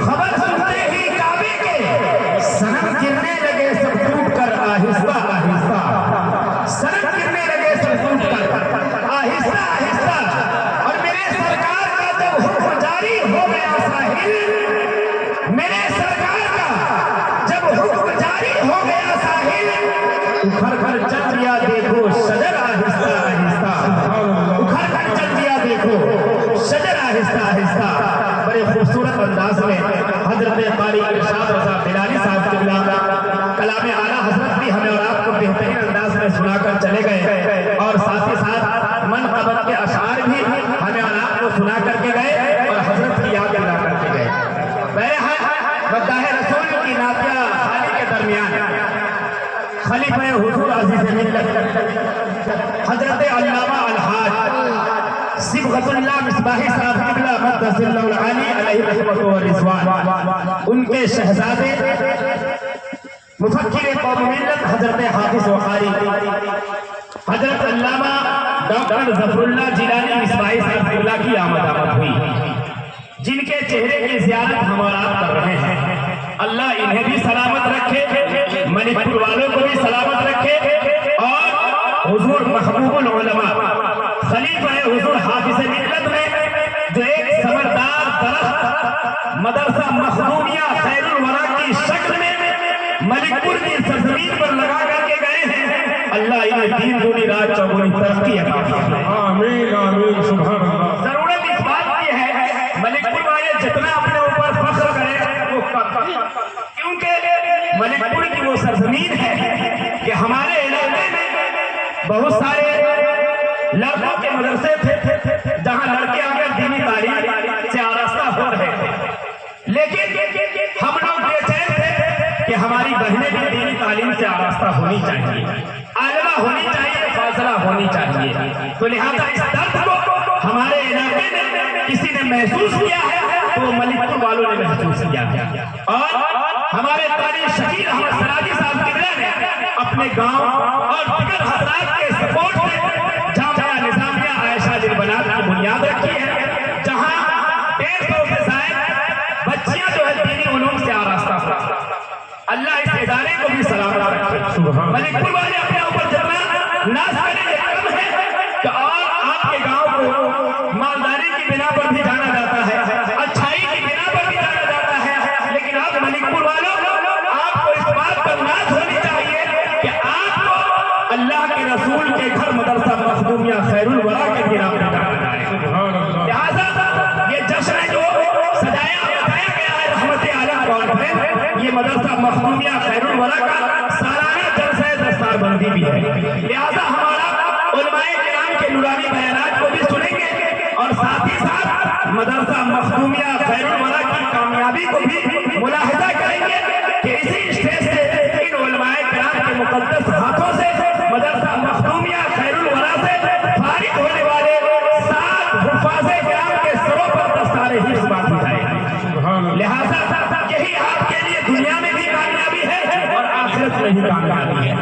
خبر سنتے ہی کعبے کے صنم گرنے لگے سب ٹوٹ کر آہستہ آہستہ، صنم گرنے لگے سب ٹوٹ کر آہستہ آہستہ، اور میرے سرکار کا جب حکم جاری ہو گیا ساحل، میرے سرکار کا جب حکم جاری ہو گیا ساحل، اکھڑ کر چل دیا دیکھو شجر آہستہ آہستہ، اکھڑ کر چل دیا دیکھو شجر آہستہ آہستہ۔ بڑے خوبصورت انداز میں حضرت قاری ارشاد رضا بلالی صاحب قبلہ کلام اعلیٰ حضرت بھی ہمیں اور آپ کو بہترین انداز میں سنا کر چلے گئے، اور ساتھ ہی ساتھ منقبت کے اشعار بھی ہمیں اور آپ کو سنا کر کے گئے اور حضرت کی یاد دلا کر کے گئے۔ بہرحال مداح رسول کی نعتیہ خانی کے درمیان خلیفہ حضور عزیز ملت حضرت علامہ الحاج صبغت اللہ مصباحی صاحب قبلہ مقدس اللہ العالی علیہ رحمۃ و رضوان، ان کے شہزادے مفکر قوم ملت حضرت حافظ و قاری حضرت علامہ ڈاکٹر ظفر اللہ جیلانی مصباحی صاحب قبلہ کی آمد ہوئی، جن کے چہرے کی زیارت ہم اور آپ کر رہے ہیں۔ اللہ انہیں بھی سلامت رکھے، منی پور والوں کو بھی سلامت رکھے، اور حضور محبوب العلماء خلیفہ حضور حافظ ملت نے جو ایک ثمردار درخت مدرسہ مخدومیہ خیر الورا کی شکل میں ملک پور کی سرزمین پر لگا کر کے گئے ہیں، اللہ انہیں دین دنیا رات چوگنی ترقی عطا فرمائے۔ آمین آمین سبحان اللہ۔ ضرورت اس بات کی ہے ملک پور والے جتنا اپنے اوپر فخر کریں وہ کم، کیونکہ ملک پور کی وہ سرزمین ہے کہ ہمارے علاقے میں بہت سارے لڑکوں کے مدرسے تھے جہاں لڑکے اگر دینی تعلیم سے آراستہ ہو رہے تھے، لیکن ہم لوگ بے چین تھے کہ ہماری بہنیں بھی دینی تعلیم سے آراستہ ہونی چاہیے، عالمہ ہونی چاہیے، فاضلہ ہونی چاہیے، تو لہذا اس درد کو ہمارے علاقے میں کسی نے محسوس کیا ہے تو ملک پور والوں نے محسوس کیا ہے، اور ہمارے قاری شکیل احمد سراجی صاحب قبلہ نے اپنے گاؤں اور دیگر حضرات کے سپورٹ سے جامعہ نظامیہ عائشہ دلبنات کی بنیاد رکھی ہے، جہاں 150 سے زائد بچیاں جو ہے دینی علوم سے آراستہ ہو۔ اللہ اس ادارے کو بھی سلامت رکھے۔ ملک پور والے اپنے اوپر جتنا ناز کریں یہ کم ہے کہ اور آپ کے گاؤں کو مالداری کی بنا پر بھی جانا جاتا ہے، اچھائی کی بنا پر بھی جانا جاتا ہے، لیکن آپ ملک پور والوں آپ کو اس بات پر ناز ہونی چاہیے کہ آپ کو اللہ کے رسول کے گھر مدرسہ مخدومیہ خیر الورا کے بنا پر جانا جائے۔ لہٰذا یہ جشن جو سجایا بتایا گیا ہے رحمت عالم کانفرنس، یہ مدرسہ مخدومیہ خیر الورا کا سالانہ جلسہ دستار بندی بھی ہے، لہٰذا ہمارا علماء کرام کے نورانی بیانات کو بھی سنیں گے، اور ساتھ ہی ساتھ مدرسہ مخدومیہ خیر الورا کی کامیابی کو بھی ملاحظہ کریں گے کہ اسی اسٹیج سے ان علماء کرام کے مقدس ہاتھوں سے مدرسہ مخدومیہ خیر الورا سے فارغ ہونے والے 7 حفاظ کرام کے سروں پر دستار حفظ باندھی جائے گی۔ لہذا یہی آپ کے لیے دنیا میں بھی کامیابی ہے اور آخرت میں بھی کامیابی ہے۔